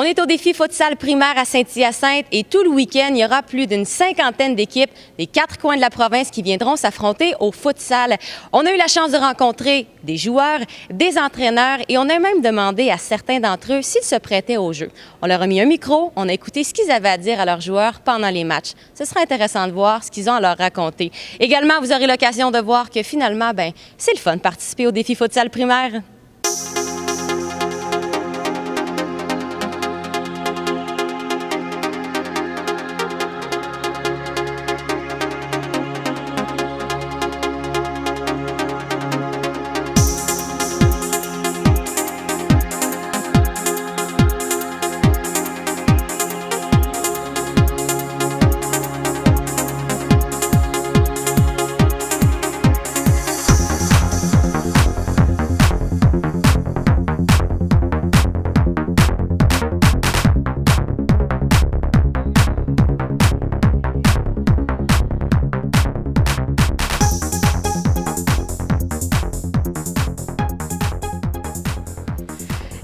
On est au défi futsal primaire à Saint-Hyacinthe et tout le week-end, il y aura plus d'une cinquantaine d'équipes des 4 coins de la province qui viendront s'affronter au futsal. On a eu la chance de rencontrer des joueurs, des entraîneurs et on a même demandé à certains d'entre eux s'ils se prêtaient au jeu. On leur a mis un micro, on a écouté ce qu'ils avaient à dire à leurs joueurs pendant les matchs. Ce sera intéressant de voir ce qu'ils ont à leur raconter. Également, vous aurez l'occasion de voir que finalement, c'est le fun de participer au défi futsal primaire.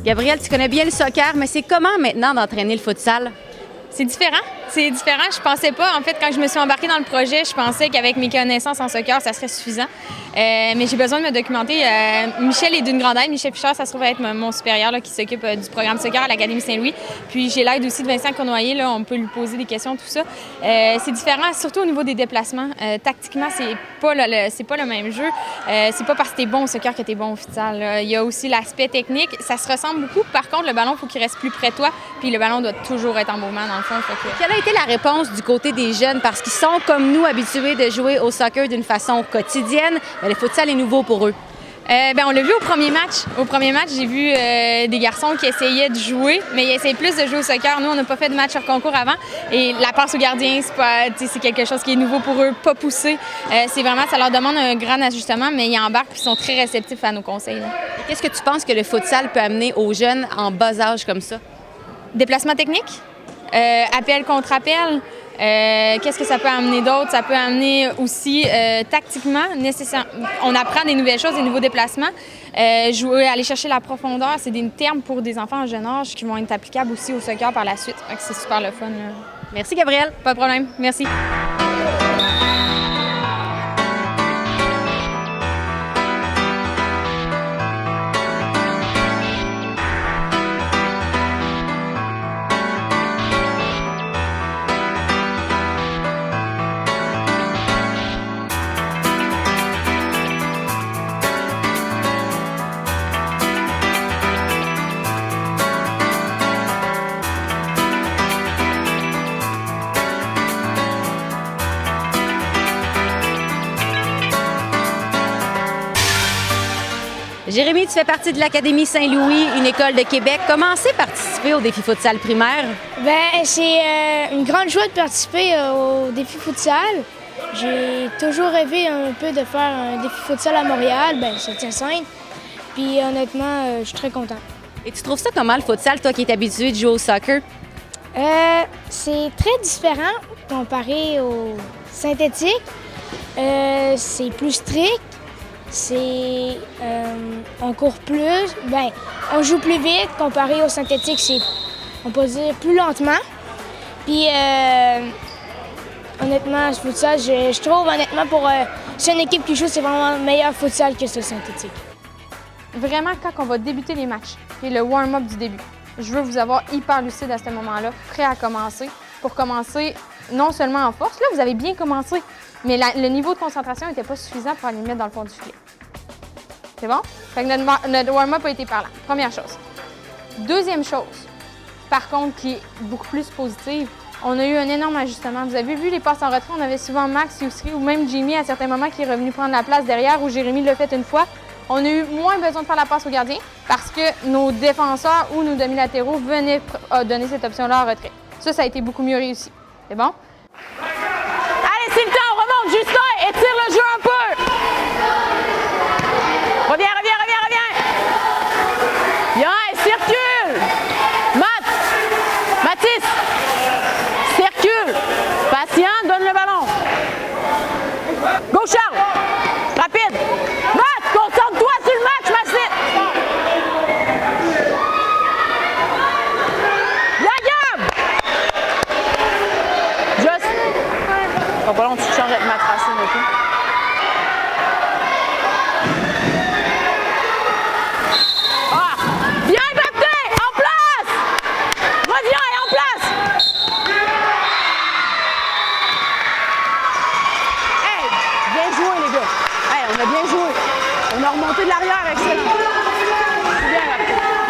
Gabrielle, tu connais bien le soccer, mais c'est comment maintenant d'entraîner le futsal? C'est différent. C'est différent. Je pensais pas, en fait, quand je me suis embarquée dans le projet, je pensais qu'avec mes connaissances en soccer, ça serait suffisant. Mais j'ai besoin de me documenter. Michel est d'une grande aide. Michel Pichard, ça se trouve être mon supérieur là, qui s'occupe du programme soccer à l'Académie Saint-Louis. Puis j'ai l'aide aussi de Vincent Cournoyer. Là, on peut lui poser des questions, tout ça. C'est différent, surtout au niveau des déplacements. Tactiquement, c'est pas le même jeu. C'est pas parce que t'es bon au soccer que t'es bon au futsal. Là. Il y a aussi l'aspect technique. Ça se ressemble beaucoup. Par contre, le ballon, il faut qu'il reste plus près de toi. Puis le ballon doit toujours être en mouvement, dans le fond. Quelle a été la réponse du côté des jeunes? Parce qu'ils sont, comme nous, habitués de jouer au soccer d'une façon quotidienne. Mais le futsal est nouveau pour eux. On l'a vu au premier match. Au premier match, j'ai vu des garçons qui essayaient de jouer, mais ils essayaient plus de jouer au soccer. Nous, on n'a pas fait de match hors concours avant. Et la passe au gardien, c'est quelque chose qui est nouveau pour eux, pas poussé. C'est vraiment, ça leur demande un grand ajustement, mais ils embarquent et sont très réceptifs à nos conseils. Qu'est-ce que tu penses que le futsal peut amener aux jeunes en bas âge comme ça? Déplacement technique, appel contre appel. Qu'est-ce que ça peut amener d'autre? Ça peut amener aussi tactiquement, on apprend des nouvelles choses, des nouveaux déplacements. Jouer, aller chercher la profondeur, c'est des termes pour des enfants en jeune âge qui vont être applicables aussi au soccer par la suite. C'est super le fun. Là. Merci Gabrielle. Pas de problème. Merci. Jérémy, tu fais partie de l'Académie Saint-Louis, une école de Québec. Comment c'est participer au défi futsal primaire? C'est une grande joie de participer au défi futsal. J'ai toujours rêvé un peu de faire un défi futsal à Montréal, Saint-Hyacinthe. Puis honnêtement, je suis très contente. Et tu trouves ça comment le futsal, toi qui es habitué de jouer au soccer? C'est très différent comparé au synthétique. C'est plus strict. On court plus, on joue plus vite comparé au synthétique, on peut dire plus lentement. Puis honnêtement, ce futsal, je trouve honnêtement c'est une équipe qui joue, c'est vraiment meilleur futsal que ce synthétique. Vraiment, quand on va débuter les matchs, et le warm-up du début, je veux vous avoir hyper lucide à ce moment-là, prêt à commencer, pour commencer non seulement en force, là vous avez bien commencé, mais le niveau de concentration n'était pas suffisant pour aller mettre dans le fond du filet. C'est bon? Fait que notre warm-up a été parlant. Première chose. Deuxième chose, par contre, qui est beaucoup plus positive, on a eu un énorme ajustement. Vous avez vu les passes en retrait, on avait souvent Max, Yousri ou même Jimmy à certains moments qui est revenu prendre la place derrière ou Jérémy l'a fait une fois. On a eu moins besoin de faire la passe au gardien parce que nos défenseurs ou nos demi-latéraux venaient donner cette option-là en retrait. Ça a été beaucoup mieux réussi. C'est bon? Allez, c'est le temps, on remonte, Justin, étire le jeu un peu. Reviens. Yeah, circule. Mathis, circule. Patient, donne le ballon. Go, Charles. Rapide. Matt, concentre-toi sur le match, Mathis. On a bien joué. On a remonté de l'arrière, excellent. C'est bien, là. Excellent.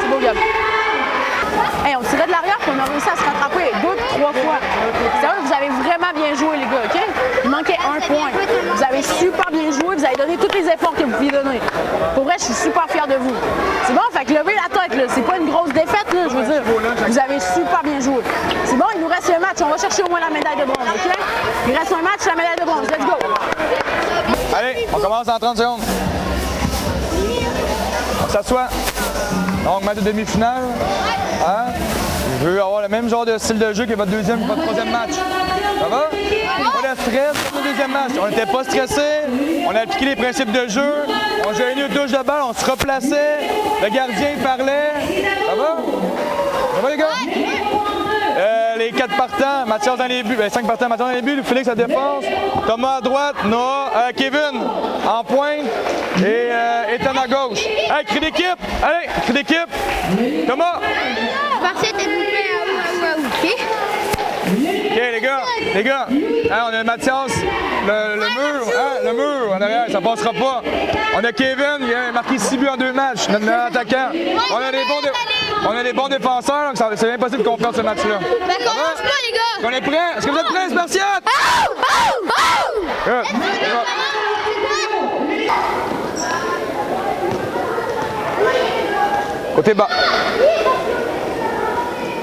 C'est beau, Gab. Hey, on tirait de l'arrière puis on a réussi à se rattraper 2-3 fois. C'est vrai que vous avez vraiment bien joué, les gars, OK? Il manquait un point. Vous avez super bien joué, vous avez donné tous les efforts que vous pouviez donner. Pour vrai, je suis super fier de vous. C'est bon, fait que levez la tête, là. C'est pas une grosse défaite, là, je veux dire. Vous avez super bien joué. C'est bon, il nous reste un match. On va chercher au moins la médaille de bronze, OK? Il reste un match, la médaille de bronze. Let's go! Allez, on commence en 30 secondes. On s'assoit. Donc, match de demi-finale. Hein? Je veux avoir le même genre de style de jeu que votre deuxième ou votre troisième match. Ça va? Pas de stress comme le deuxième match. On n'était pas stressés. On a appliqué les principes de jeu. On jouait une touche de balle. On se replaçait. Le gardien parlait. Ça va? Ça va, les gars? Les 4 partants, Mathias dans les buts, 5 partants, Mathias dans les buts, Félix à défense, Thomas à droite, Noah, Kevin en pointe et Ethan à gauche. Hey, cri d'équipe! Allez, cri d'équipe! Thomas! Parfait, t'es OK. OK, les gars, hein, on a Mathias, le mur en arrière, ça passera pas. On a Kevin, il a marqué 6 buts en 2 matchs, notre attaquant. On a des bons défenseurs, donc c'est impossible qu'on perde ce match-là. Ben, commence pas, les gars! On est prêts? Est-ce que vous êtes prêts, Spartiates? Côté bas.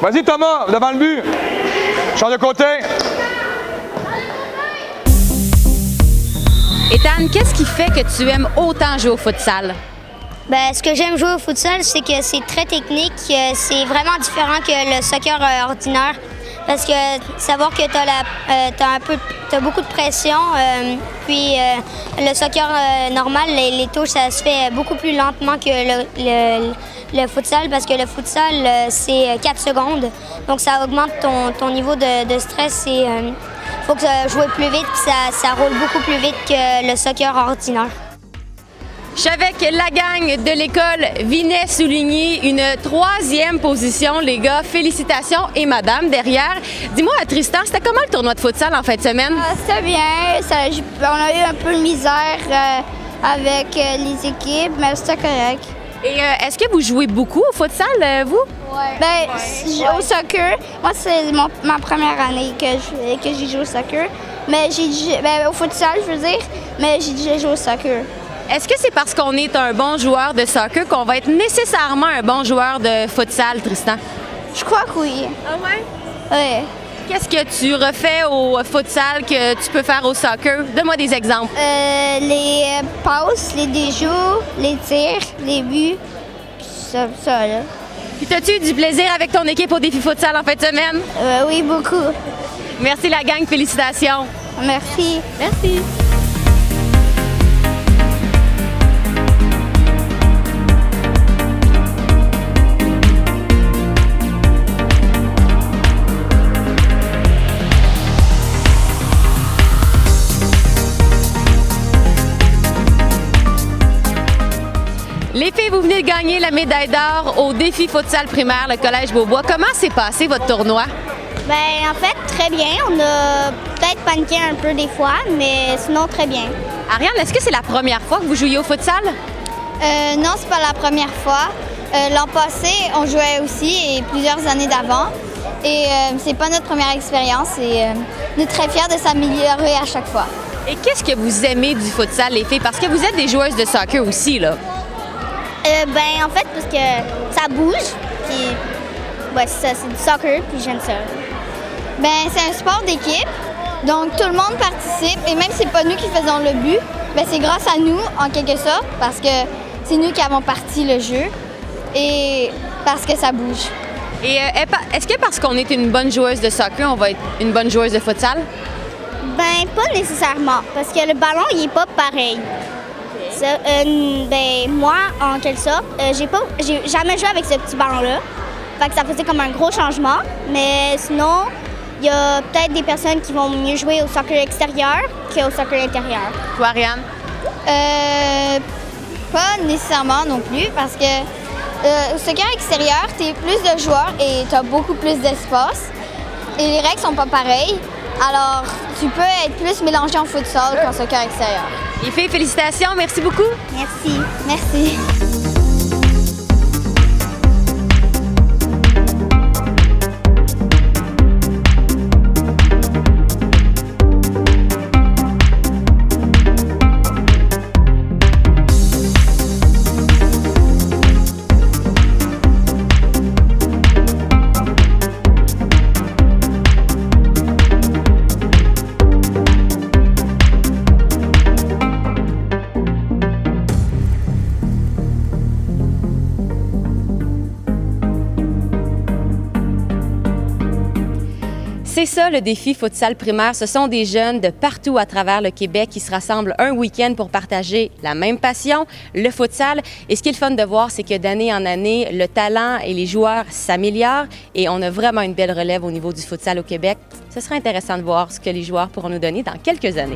Vas-y, Thomas, devant le but. Change de côté. Ethan, qu'est-ce qui fait que tu aimes autant jouer au futsal? Ben, ce que j'aime jouer au futsal, c'est que c'est très technique. C'est vraiment différent que le soccer ordinaire. Parce que savoir que t'as beaucoup de pression, puis le soccer normal, les touches, ça se fait beaucoup plus lentement que le futsal, parce que le futsal, c'est 4 secondes. Donc ça augmente ton niveau de stress. Il faut que ça joue plus vite, puis ça roule beaucoup plus vite que le soccer ordinaire. Je suis avec la gang de l'école Vinet souligner une 3e position, les gars. Félicitations. Et madame, derrière. Dis-moi, Tristan, c'était comment le tournoi de futsal en fin de semaine? C'était bien. On a eu un peu de misère avec les équipes, mais c'était correct. Et est-ce que vous jouez beaucoup au futsal, vous? Ouais. Ben, au soccer, moi, c'est ma première année que j'ai joué au soccer. Mais au futsal, je veux dire, mais j'ai déjà joué au soccer. Est-ce que c'est parce qu'on est un bon joueur de soccer qu'on va être nécessairement un bon joueur de futsal, Tristan? Je crois que oui. Ah ouais? Oui. Qu'est-ce que tu refais au futsal que tu peux faire au soccer? Donne-moi des exemples. Les passes, les déjoues, les tirs, les buts, ça là. Puis t'as-tu eu du plaisir avec ton équipe au défi futsal en fin de semaine? Oui, beaucoup. Merci la gang, félicitations. Merci. Merci. Les filles, vous venez de gagner la médaille d'or au défi futsal primaire, le Collège Beaubois. Comment s'est passé votre tournoi? Ben en fait, très bien. On a peut-être paniqué un peu des fois, mais sinon très bien. Ariane, est-ce que c'est la première fois que vous jouiez au futsal? Non, c'est pas la première fois. L'an passé, on jouait aussi et plusieurs années d'avant. Et c'est pas notre première expérience et on est très fiers de s'améliorer à chaque fois. Et qu'est-ce que vous aimez du futsal, les filles? Parce que vous êtes des joueuses de soccer aussi, là. Ben en fait, parce que ça bouge, puis ouais, c'est du soccer, puis j'aime ça. Ben c'est un sport d'équipe, donc tout le monde participe, et même si c'est pas nous qui faisons le but, ben c'est grâce à nous, en quelque sorte, parce que c'est nous qui avons parti le jeu, et parce que ça bouge. Et est-ce que parce qu'on est une bonne joueuse de soccer, on va être une bonne joueuse de futsal? Ben pas nécessairement, parce que le ballon, il est pas pareil. Ben moi, en quelque sorte, j'ai jamais joué avec ce petit ballon-là. Fait que ça faisait comme un gros changement. Mais sinon, il y a peut-être des personnes qui vont mieux jouer au soccer extérieur qu'au soccer intérieur. Toi, Ariane? Pas nécessairement non plus, parce que au soccer extérieur, tu es plus de joueurs et tu as beaucoup plus d'espace. Et les règles sont pas pareilles. Alors, tu peux être plus mélangé en futsal qu'en soccer extérieur. Les filles, félicitations. Merci beaucoup. Merci. Merci. C'est ça le défi futsal primaire. Ce sont des jeunes de partout à travers le Québec qui se rassemblent un week-end pour partager la même passion, le futsal. Et ce qui est le fun de voir, c'est que d'année en année, le talent et les joueurs s'améliorent et on a vraiment une belle relève au niveau du futsal au Québec. Ce sera intéressant de voir ce que les joueurs pourront nous donner dans quelques années.